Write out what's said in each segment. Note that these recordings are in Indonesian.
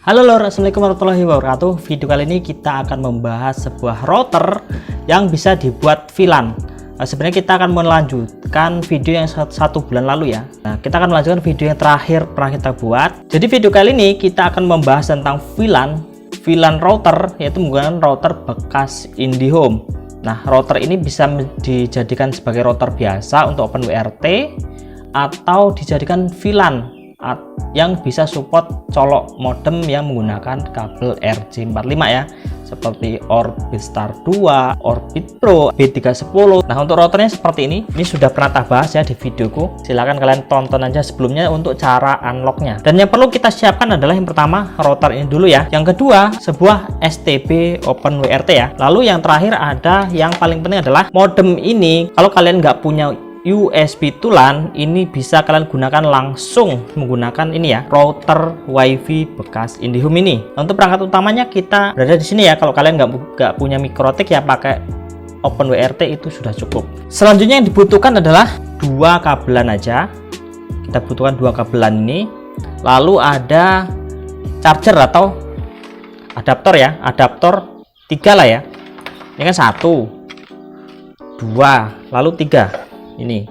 Halo lor, assalamualaikum warahmatullahi wabarakatuh. Video kali ini kita akan membahas sebuah router yang bisa dibuat VLAN. Sebenarnya kita akan melanjutkan video yang satu bulan lalu ya. Kita akan melanjutkan video yang terakhir pernah kita buat. Jadi video kali ini kita akan membahas tentang VLAN router, yaitu menggunakan router bekas IndiHome. Nah, router ini bisa dijadikan sebagai router biasa untuk OpenWRT atau dijadikan VLAN yang bisa support colok modem yang menggunakan kabel RJ45 ya, seperti Orbit Star 2, Orbit Pro, B310. Nah, untuk routernya seperti ini sudah pernah tak bahas ya di videoku. Silahkan kalian tonton aja sebelumnya untuk cara unlocknya. Dan yang perlu kita siapkan adalah yang pertama router ini dulu ya, yang kedua sebuah STB OpenWRT ya, lalu yang terakhir ada yang paling penting adalah modem ini. Kalau kalian nggak punya USB to LAN, ini bisa kalian gunakan langsung menggunakan ini ya, router WiFi bekas IndiHome ini. Untuk perangkat utamanya kita berada di sini ya. Kalau kalian nggak punya Mikrotik ya, pakai OpenWRT itu sudah cukup. Selanjutnya yang dibutuhkan adalah dua kabelan aja. Kita butuhkan dua kabelan ini. Lalu ada charger atau adaptor ya, adaptor 3 lah ya. Ini kan 1, 2, lalu 3. Ini,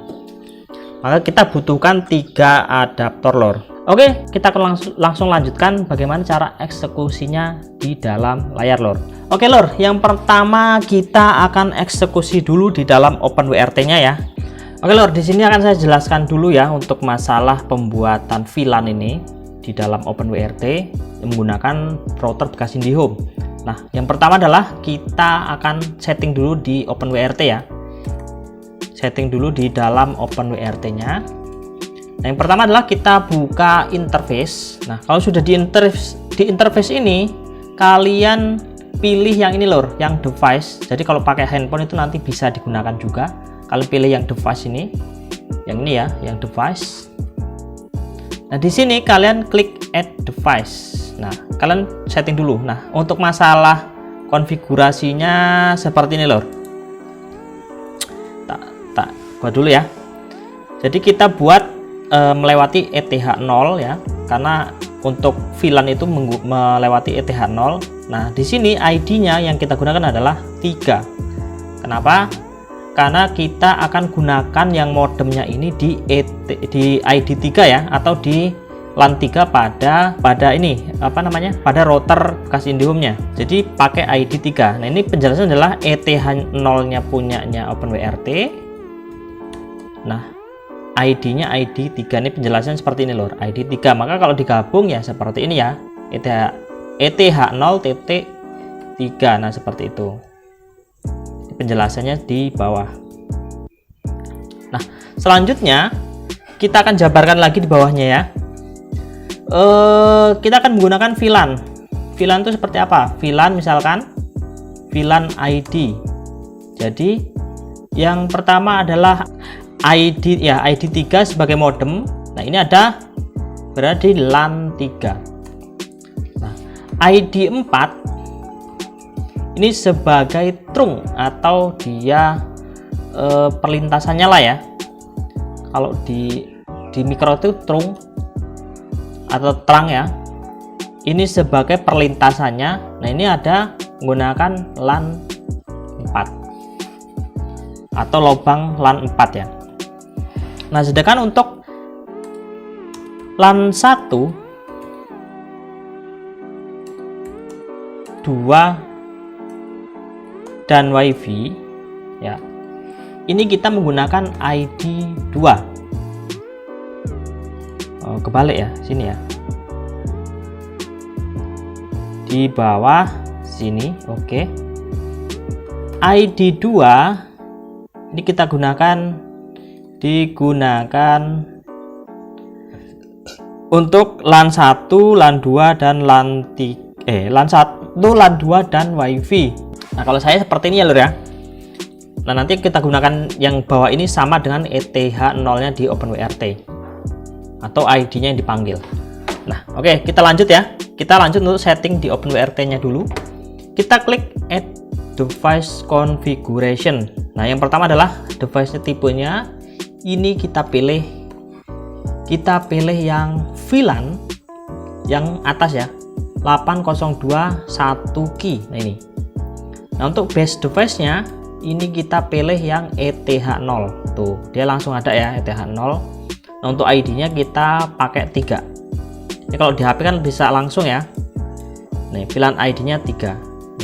maka kita butuhkan 3 adaptor lor. Oke, kita akan langsung lanjutkan bagaimana cara eksekusinya di dalam layar lor. Oke lor, yang pertama kita akan eksekusi dulu di dalam OpenWRT nya ya. Oke lor, di sini akan saya jelaskan dulu ya untuk masalah pembuatan VLAN ini di dalam OpenWRT menggunakan router bekas IndiHome. Nah, yang pertama adalah kita akan setting dulu di OpenWRT ya. Setting dulu di dalam OpenWRT-nya. Nah, yang pertama adalah kita buka interface. Nah, kalau sudah di interface ini, kalian pilih yang ini lor, yang device. Jadi kalau pakai handphone itu nanti bisa digunakan juga. Kalian pilih yang device ini, yang ini ya, yang device. Nah, di sini kalian klik add device. Nah, kalian setting dulu. Nah, untuk masalah konfigurasinya seperti ini lor. Buat dulu ya. Jadi kita buat melewati ETH0 ya, karena untuk VLAN itu melewati ETH0. Nah, di sini ID-nya yang kita gunakan adalah 3. Kenapa? Karena kita akan gunakan yang modemnya ini di ID3 ya, atau di LAN 3 pada ini apa namanya? Pada router bekas IndiHome-nya. Jadi pakai ID3. Nah, ini penjelasan adalah ETH0-nya punyanya OpenWRT. Nah, ID-nya ID3, ini penjelasan seperti ini lor, ID3. Maka kalau digabung ya seperti ini ya, ETH0.3. Nah, seperti itu. Penjelasannya di bawah. Nah, selanjutnya kita akan jabarkan lagi di bawahnya ya. Kita akan menggunakan VLAN. VLAN itu seperti apa? VLAN misalkan VLAN ID. Jadi yang pertama adalah ID ya, ID3 sebagai modem. Nah, ini berada di LAN 3. Nah, ID4 ini sebagai trunk atau dia perlintasannya lah ya. Kalau di mikro itu trunk atau terang ya. Ini sebagai perlintasannya. Nah, ini ada menggunakan LAN 4 atau lubang LAN 4 ya. Nah, sedangkan untuk LAN 1, 2 dan WiFi ya. Ini kita menggunakan ID2. Oh, kebalik ya, sini ya. Di bawah sini, oke. ID2 ini kita digunakan untuk LAN 1, LAN 2 dan LAN 1, LAN 2 dan WiFi. Nah, kalau saya seperti ini ya lur ya. Nah, nanti kita gunakan yang bawah ini sama dengan ETH0-nya di OpenWRT atau ID-nya yang dipanggil. Nah, oke, kita lanjut ya. Kita lanjut untuk setting di OpenWRT-nya dulu. Kita klik add device configuration. Nah, yang pertama adalah device tipenya. Ini kita pilih yang VLAN yang atas ya, 8021 key. Nah ini. Nah untuk base device nya ini kita pilih yang ETH0. Tuh dia langsung ada ya, ETH0. Nah untuk ID nya kita pakai 3. Ini kalau di HP kan bisa langsung ya. Nih pilihan ID nya 3.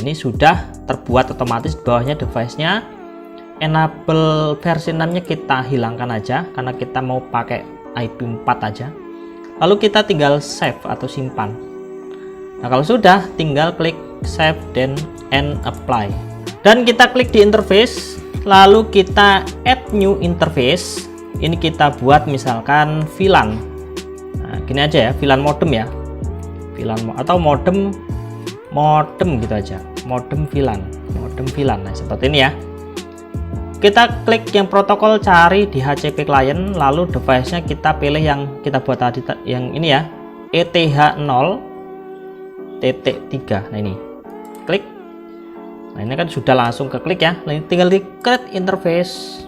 Ini sudah terbuat otomatis. Di bawahnya device nya enable versi 6 nya kita hilangkan aja karena kita mau pakai IP4 aja. Lalu kita tinggal save atau simpan. Nah kalau sudah, tinggal klik save dan apply. Dan kita klik di interface, lalu kita add new interface. Ini kita buat misalkan VLAN. Nah, gini aja ya, VLAN modem ya. VLAN atau modem gitu aja. Modem VLAN. Nah, seperti ini ya. Kita klik yang protokol, cari di HCP client, lalu device-nya kita pilih yang kita buat tadi, yang ini ya, ETH0.3. Nah ini, klik. Nah ini kan sudah langsung ke klik ya. Nah, tinggal di create interface.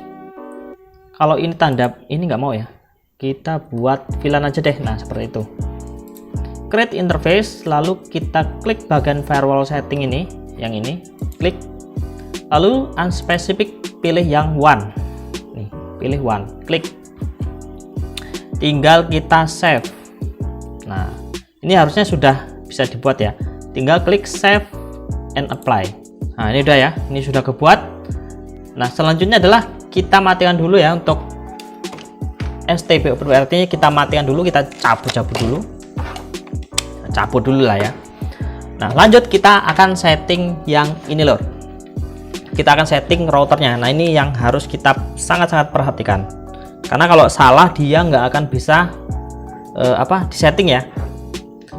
Kalau ini tanda ini nggak mau ya, kita buat VLAN aja deh. Nah seperti itu. Create interface, lalu kita klik bagian firewall setting ini, yang ini, klik. Lalu unspecific, pilih yang one. Nih, pilih one, klik. Tinggal kita save. Nah, ini harusnya sudah bisa dibuat ya. Tinggal klik save and apply. Nah, ini udah ya. Ini sudah kebuat. Nah, selanjutnya adalah kita matikan dulu ya untuk STB OpenWRT-nya kita matikan dulu, kita cabut dulu. Nah, cabut dulu lah ya. Nah, lanjut kita akan setting yang ini lor. Kita akan setting routernya. Nah ini yang harus kita sangat-sangat perhatikan, karena kalau salah dia nggak akan bisa disetting ya.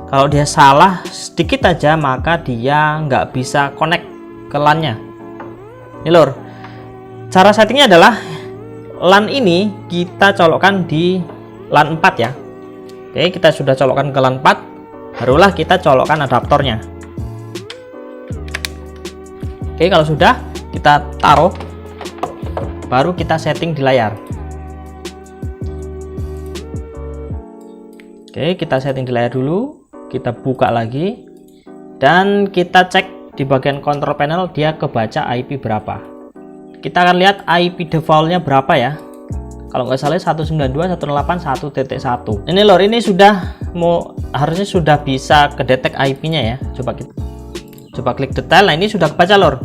Kalau dia salah sedikit aja maka dia nggak bisa connect ke LAN-nya. Ini lor, cara settingnya adalah LAN ini kita colokkan di LAN 4 ya. Oke, kita sudah colokkan ke LAN 4, barulah kita colokkan adaptornya. Oke, kalau sudah kita taruh, baru kita setting di layar. Oke, kita setting di layar dulu, kita buka lagi dan kita cek di bagian control panel dia kebaca IP berapa. Kita akan lihat IP defaultnya berapa ya. Kalau nggak salah 192.168.1.1. Ini lor, ini sudah harusnya sudah bisa kedetek IP-nya ya. Coba klik detail. Nah ini sudah kebaca lor.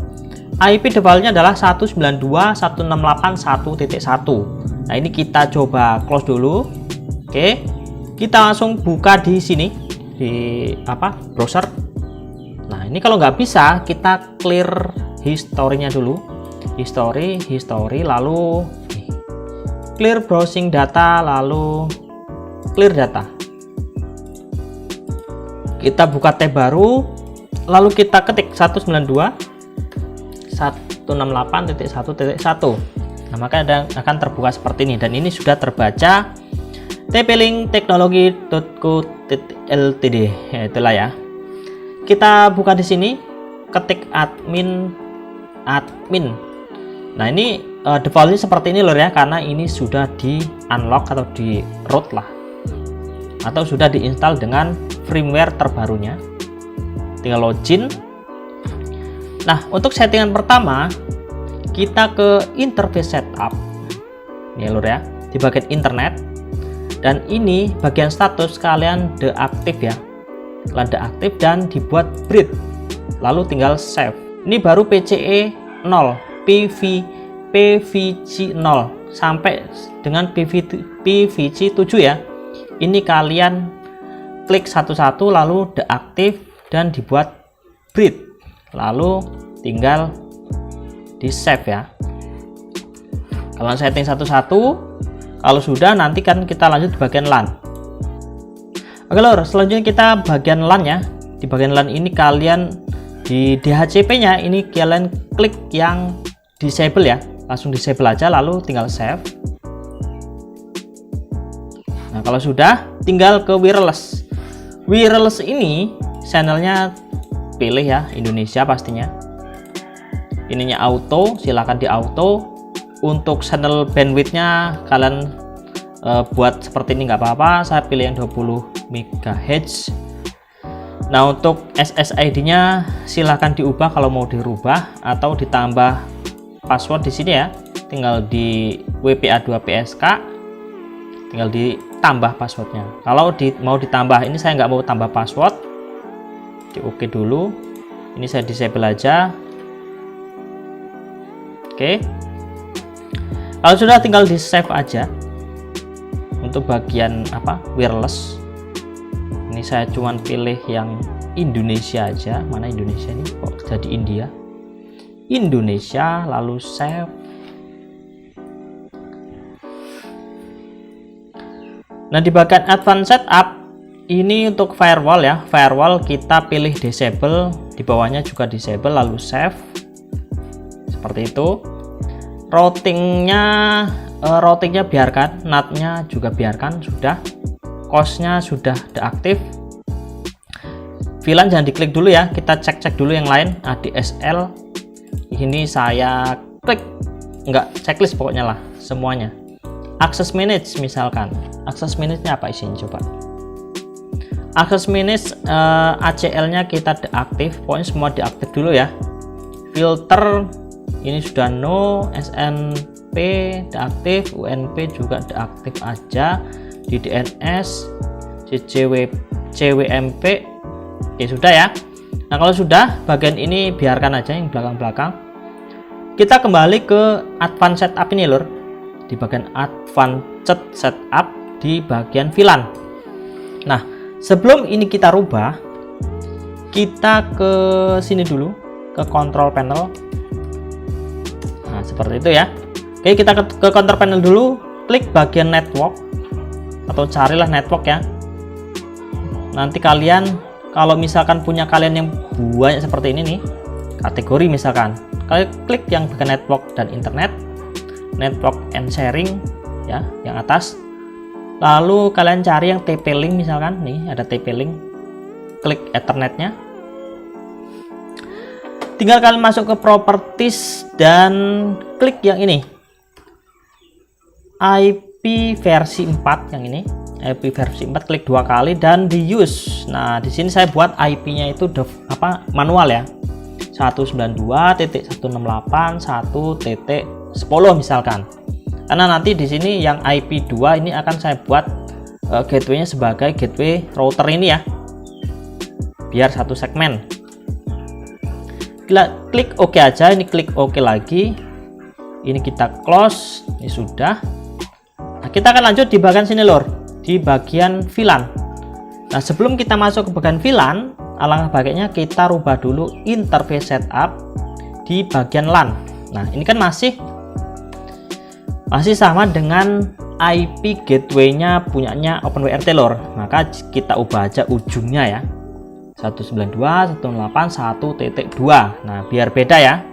IP defaultnya adalah 192.168.1.1. Nah ini kita coba close dulu. Oke, kita langsung buka di sini di browser. Nah ini kalau nggak bisa kita clear historinya dulu, history lalu clear browsing data, lalu clear data. Kita buka tab baru, lalu kita ketik 192.168.1.1. Nah maka akan terbuka seperti ini, dan ini sudah terbaca tp-link teknologi.co.ltd ya, itulah ya. Kita buka di sini, ketik admin. Nah ini defaultnya seperti ini loh ya, karena ini sudah di unlock atau di root lah, atau sudah diinstal dengan firmware terbarunya. Tinggal login. Nah untuk settingan pertama kita ke interface setup ini lur ya, di bagian internet, dan ini bagian status kalian deaktif ya, kalian deaktif dan dibuat breed, lalu tinggal save. Ini baru PCE 0, PVC 0 sampai dengan PVC 7 ya. Ini kalian klik satu-satu lalu deaktif dan dibuat breed, lalu tinggal di save ya. Kalian setting satu-satu, kalau sudah nanti kan kita lanjut di bagian LAN. Oke lor, selanjutnya kita bagian LAN ya. Di bagian LAN ini kalian di DHCP nya ini kalian klik yang disable ya, langsung disable aja lalu tinggal save. Nah kalau sudah tinggal ke wireless. Wireless ini channelnya pilih ya, Indonesia pastinya. Ininya auto, silahkan di auto. Untuk channel bandwidthnya kalian buat seperti ini nggak apa-apa, saya pilih yang 20 MHz. Nah, untuk SSID-nya silahkan diubah kalau mau dirubah atau ditambah password di sini ya. Tinggal di WPA2PSK, tinggal ditambah passwordnya. Kalau mau ditambah, ini saya nggak mau tambah password. Di oke dulu. Ini saya disable aja. Oke. Kalau sudah tinggal di save aja. Untuk bagian wireless. Ini saya cuman pilih yang Indonesia aja. Mana Indonesia ini? Kok jadi India? Indonesia, lalu save. Nah, di bagian advanced setup ini untuk firewall ya. Firewall kita pilih disable, di bawahnya juga disable, lalu save. Seperti itu. Routingnya biarkan, NAT-nya juga biarkan, sudah. Costnya sudah deaktif. VLAN jangan diklik dulu ya, kita cek dulu yang lain. ADSL ini saya klik, enggak checklist pokoknya lah semuanya. Access manage misalkan, access manage-nya apa isinya coba. Access manage ACL-nya kita deaktif, pokoknya semua deaktif dulu ya. Filter ini sudah no, SNP deaktif, UNP juga deaktif aja. Di DNS, CWMP, oke sudah ya. Nah, kalau sudah, bagian ini biarkan aja yang belakang-belakang. Kita kembali ke advanced setup ini lur. Di bagian advanced setup di bagian VLAN. Nah, sebelum ini kita rubah, kita ke sini dulu, ke control panel. Nah, seperti itu ya. Oke, kita ke control panel dulu, klik bagian network atau carilah network ya. Nanti kalian kalau misalkan punya kalian yang banyak seperti ini nih, kategori misalkan, kalian klik yang bagian network dan internet, network and sharing ya, yang atas. Lalu kalian cari yang TP-Link misalkan, nih ada TP-Link, klik Ethernetnya. Tinggal kalian masuk ke properties dan klik yang ini, IP versi 4 yang ini, IP versi 4, klik 2 kali dan di use. Nah, di sini saya buat IP-nya itu manual ya. 192.168.1.10 misalkan. Karena nanti di sini yang IP 2 ini akan saya buat gateway-nya sebagai gateway router ini ya. Biar satu segmen. Klik OK aja, ini klik OK lagi. Ini kita close, ini sudah. Nah, kita akan lanjut di bagian sini lor, di bagian VLAN. Nah, sebelum kita masuk ke bagian VLAN, alangkah baiknya kita rubah dulu interface setup di bagian LAN. Nah, ini kan masih sama dengan IP gateway-nya punyanya OpenWRT lor. Maka kita ubah aja ujungnya ya. 192.168.1.2. Nah, biar beda ya.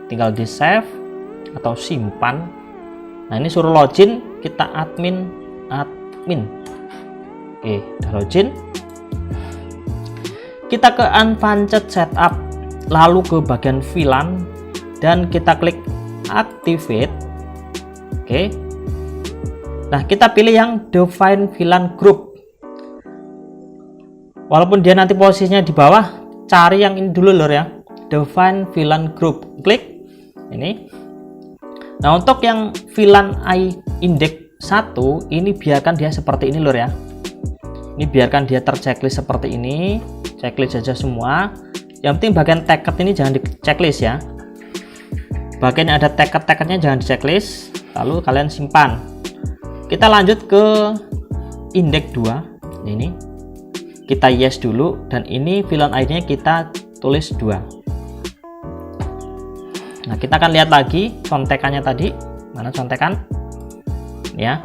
Tinggal di save atau simpan. Nah, ini suruh login, kita admin. Oke, udah login. Kita ke advanced setup, lalu ke bagian VLAN dan kita klik activate. Oke. Nah, kita pilih yang define VLAN group. Walaupun dia nanti posisinya di bawah, cari yang ini dulu lor ya. Define VLAN group. Klik ini. Nah, untuk yang VLAN index 1 ini biarkan dia seperti ini lor ya. Ini biarkan dia terchecklist seperti ini, checklist saja semua. Yang penting bagian ticket ini jangan di checklist ya. Bagian yang ada ticket-ticketnya jangan di checklist. Lalu kalian simpan. Kita lanjut ke index 2. Ini kita yes dulu dan ini VLAN ID-nya kita tulis 2. Nah, kita akan lihat lagi contekannya tadi. Mana contekan? Ya.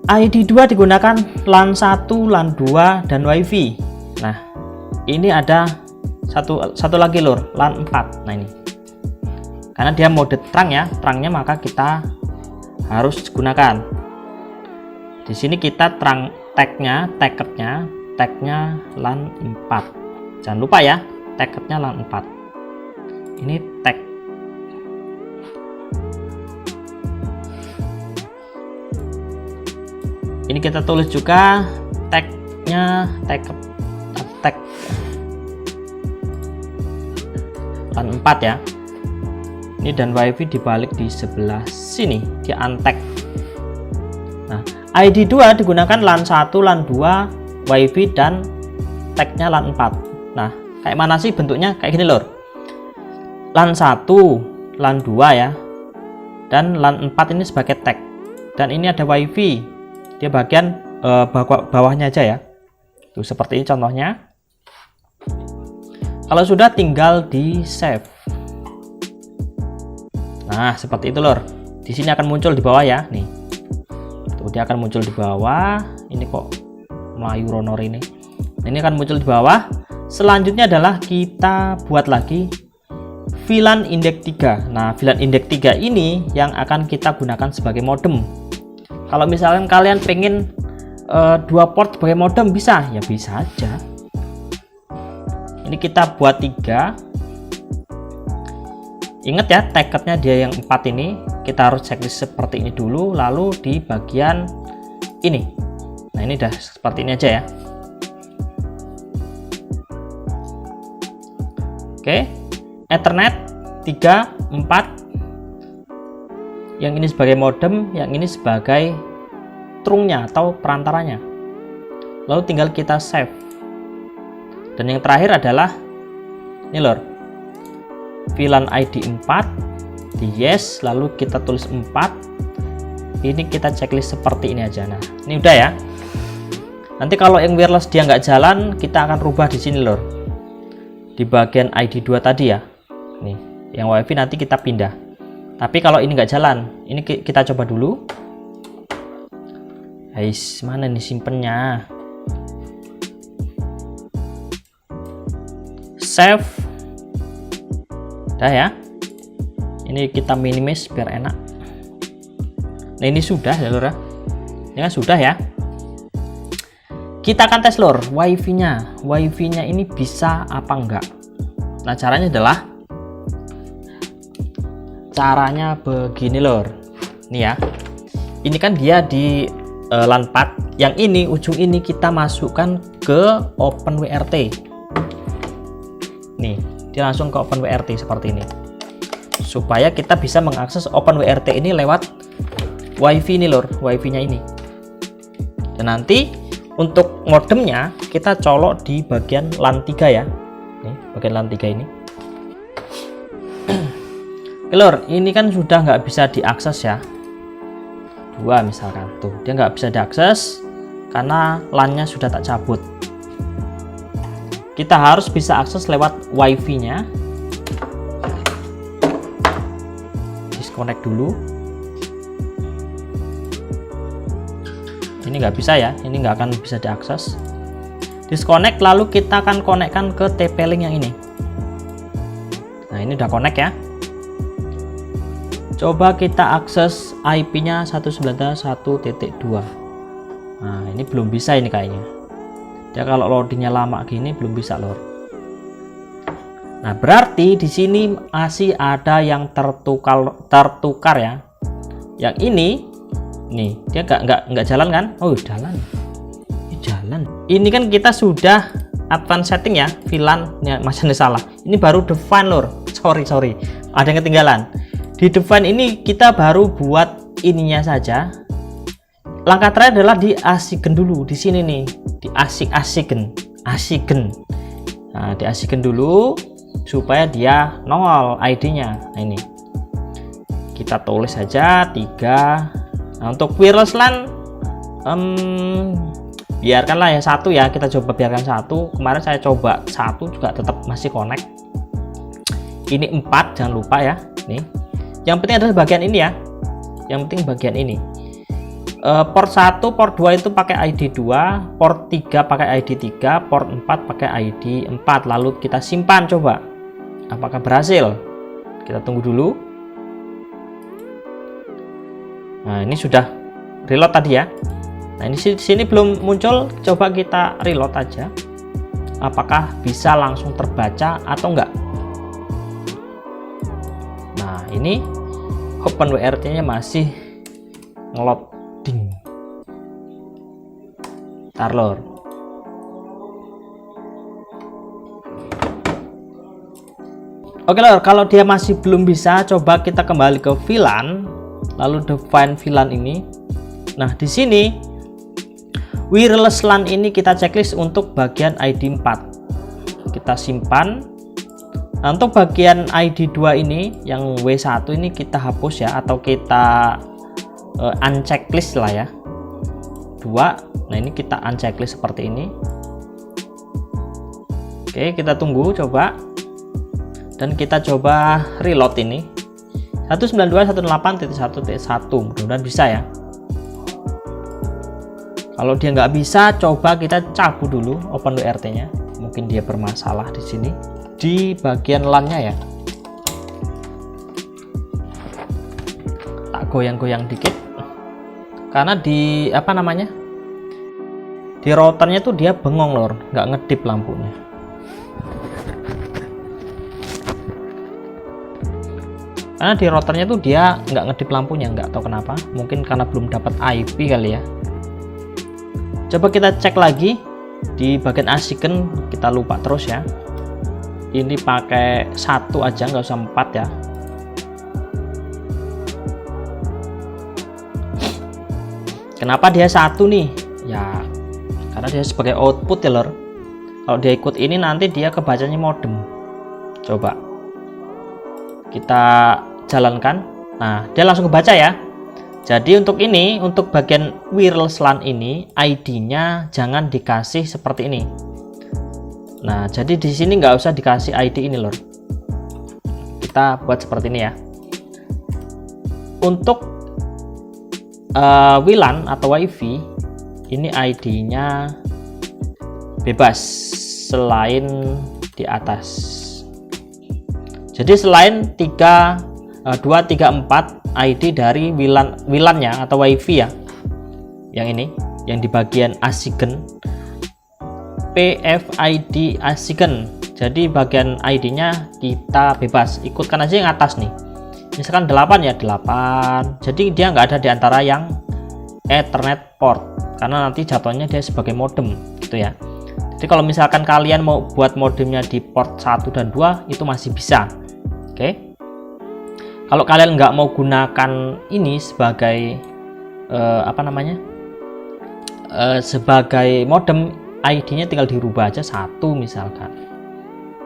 ID 2 digunakan LAN 1, LAN 2 dan WiFi. Nah, ini ada satu lagi lur, LAN 4. Nah, ini. Karena dia mode terang ya, terangnya maka kita harus gunakan. Di sini kita terang tagnya LAN 4. Jangan lupa ya, tagnya LAN 4. Ini tag. Ini kita tulis juga tagnya tag LAN 4 ya. Ini dan WiFi dibalik di sebelah sini, di untag. Nah, ID 2 digunakan LAN 1, LAN 2, WiFi dan tagnya LAN 4. Nah, kayak mana sih bentuknya? Kayak gini lor. LAN 1, LAN 2 ya. Dan LAN 4 ini sebagai tag. Dan ini ada WiFi. Dia bagian bawahnya aja ya. Tuh seperti ini contohnya. Kalau sudah tinggal di save. Nah, seperti itu lor. Di sini akan muncul di bawah ya, nih. Tuh dia akan muncul di bawah. Ini kok Melayu Ronor ini. Ini akan muncul di bawah. Selanjutnya adalah kita buat lagi VLAN index 3. Nah, VLAN index 3 ini yang akan kita gunakan sebagai modem. Kalau misalkan kalian pengen 2 port sebagai modem bisa, ya bisa aja. Ini kita buat 3. Ingat ya, tiketnya dia yang 4 ini. Kita harus checklist seperti ini dulu, lalu di bagian ini. Nah, ini udah seperti ini aja ya. Oke, Ethernet 3, 4. Yang ini sebagai modem, yang ini sebagai trungnya atau perantaranya. Lalu tinggal kita save. Dan yang terakhir adalah ini lor, VLAN ID 4 di yes, lalu kita tulis 4. Ini kita checklist seperti ini aja. Nah, ini udah ya. Nanti kalau yang wireless dia nggak jalan, kita akan rubah di sini lor, di bagian ID 2 tadi ya. Nih, yang WiFi nanti kita pindah. Tapi kalau ini nggak jalan, ini kita coba dulu. Guys, mana nih simpennya? Save. Udah ya. Ini kita minimize biar enak. Nah, ini sudah ya lor ya. Ini kan sudah ya. Kita akan tes lor WiFi-nya. WiFi-nya ini bisa apa enggak? Nah, caranya adalah begini lor. Nih ya. Ini kan dia di LAN 4. Yang ini ujung ini kita masukkan ke OpenWRT. Nih, dia langsung ke OpenWRT seperti ini. Supaya kita bisa mengakses OpenWRT ini lewat WiFi ini lor, WiFi-nya ini. Dan nanti untuk modemnya kita colok di bagian LAN 3 ya. Nih, bagian LAN 3 ini. Oke lor, ini kan sudah nggak bisa diakses ya. 2 misalkan, tuh dia nggak bisa diakses karena LAN-nya sudah tak cabut. Kita harus bisa akses lewat WiFi-nya. Disconnect dulu. Ini nggak bisa ya, ini nggak akan bisa diakses. Disconnect, lalu kita akan konekkan ke TP-Link yang ini. Nah, ini udah connect ya. Coba kita akses IP-nya 191.2. Nah, ini belum bisa ini kayaknya. Dia kalau loadingnya lama gini belum bisa lor. Nah, berarti di sini masih ada yang tertukar ya. Yang ini nih, dia nggak jalan kan? Oh, jalan. Ini jalan. Ini kan kita sudah advance setting ya, VLAN. Ya, Mas ini salah. Ini baru define lor. Sorry. Ada yang ketinggalan. Di define ini kita baru buat ininya saja. Langkah terakhir adalah diasigen dulu di sini nih, asigen. Nah, diasigen dulu supaya dia nongol ID-nya. Nah, ini kita tulis saja 3. Nah, untuk wireless LAN biarkanlah ya 1 ya, kita coba biarkan 1. Kemarin saya coba 1 juga tetap masih connect. Ini 4, jangan lupa ya. Nih, yang penting adalah bagian ini ya, yang penting bagian ini. Port 1, port 2 itu pakai ID 2, port 3 pakai ID 3, port 4 pakai ID 4. Lalu kita simpan, coba apakah berhasil. Kita tunggu dulu. Nah, ini sudah reload tadi ya. Nah, ini sini belum muncul, coba kita reload aja. Apakah bisa langsung terbaca atau enggak. Nah, ini OpenWRT-nya masih ngeloading. Ntar lor. Oke lor, kalau dia masih belum bisa, coba kita kembali ke VLAN, lalu define VLAN ini. Nah, di sini wireless LAN ini kita checklist untuk bagian ID 4. Kita simpan. Nah, untuk bagian ID 2 ini yang W1 ini kita hapus ya, atau kita unchecklist lah ya. 2. Nah, ini kita unchecklist seperti ini. Oke, kita tunggu coba. Dan kita coba reload ini. 192.168.1.1, mudah-mudahan bisa ya. Kalau dia nggak bisa, coba kita cabut dulu OpenWRT-nya. Mungkin dia bermasalah di sini. Di bagian LAN-nya ya, tak goyang-goyang dikit karena di di routernya tuh dia bengong lor, nggak ngedip lampunya. Karena di routernya tuh dia nggak ngedip lampunya, nggak tahu kenapa, mungkin karena belum dapat IP kali ya. Coba kita cek lagi di bagian ASICN, kita lupa terus ya. Ini pakai 1 aja, nggak usah 4 ya. Kenapa dia 1 nih ya? Karena dia sebagai output ya lor. Kalau dia ikut ini nanti dia kebacanya modem. Coba kita jalankan. Nah, dia langsung kebaca ya. Jadi untuk ini, untuk bagian wireless LAN ini ID-nya jangan dikasih seperti ini. Nah, jadi di sini nggak usah dikasih ID ini lor. Kita buat seperti ini ya. Untuk WLAN atau WiFi ini ID-nya bebas selain di atas. Jadi selain 2, 3, 4 ID dari WLAN-nya atau WiFi ya. Yang ini, yang di bagian ASICN. PFID ASICN. Jadi bagian ID-nya kita bebas, ikutkan aja yang atas nih. Misalkan 8 ya 8. Jadi dia nggak ada di antara yang Ethernet port, karena nanti jatuhnya dia sebagai modem gitu ya. Jadi kalau misalkan kalian mau buat modemnya di port 1 dan 2 itu masih bisa. Oke. Kalau kalian nggak mau gunakan ini sebagai sebagai modem, ID-nya tinggal dirubah aja 1 misalkan.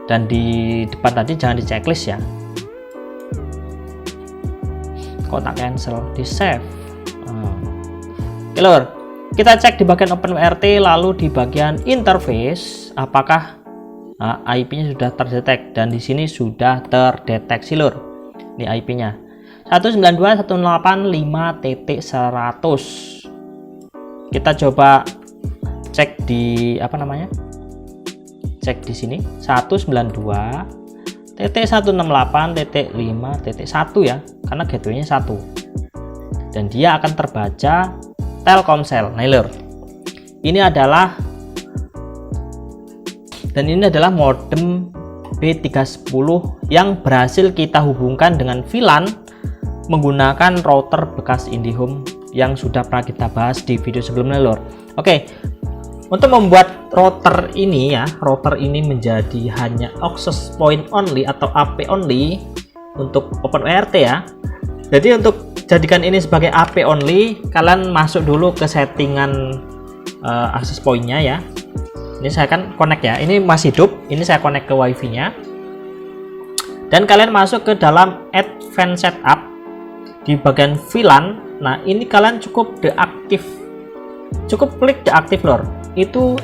Dan di depan tadi jangan di checklist ya. Kok tak cancel, di save. Oke lor, kita cek di bagian OpenWRT, lalu di bagian interface apakah IP-nya sudah terdetek, dan di sini sudah terdeteksi lor. Ini IP-nya 192.168.5.100. Kita coba cek di cek di sini 192.168.5.1 ya, karena gateway-nya 1 dan dia akan terbaca Telkomsel. Nah, ini adalah modem B310 yang berhasil kita hubungkan dengan VLAN menggunakan router bekas IndiHome yang sudah pernah kita bahas di video sebelumnya lor. Oke, untuk membuat router ini menjadi hanya access point only atau AP only untuk OpenWRT ya. Jadi untuk jadikan ini sebagai AP only, kalian masuk dulu ke settingan access point-nya ya. Ini saya akan connect ya, ini masih hidup, ini saya connect ke WiFi nya, dan kalian masuk ke dalam advanced setup di bagian VLAN. Nah, ini kalian cukup klik deaktif lor. Itu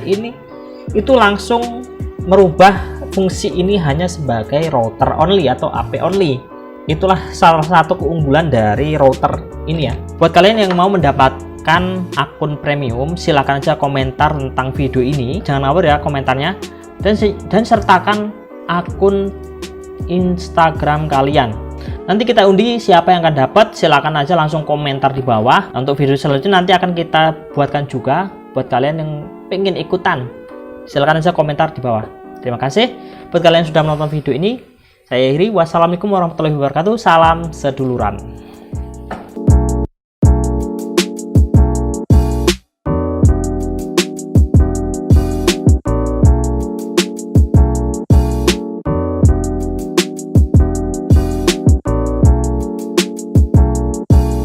langsung merubah fungsi ini hanya sebagai router only atau AP only. Itulah salah satu keunggulan dari router ini ya. Buat kalian yang mau mendapatkan akun premium, silahkan aja komentar tentang video ini, jangan ngawur ya komentarnya, dan sertakan akun Instagram kalian. Nanti kita undi siapa yang akan dapat, silahkan aja langsung komentar di bawah. Untuk video selanjutnya nanti akan kita buatkan juga buat kalian yang pengen ikutan, silahkan aja komentar di bawah. Terima kasih buat kalian yang sudah menonton video ini. Saya Iri, wassalamualaikum warahmatullahi wabarakatuh, salam seduluran.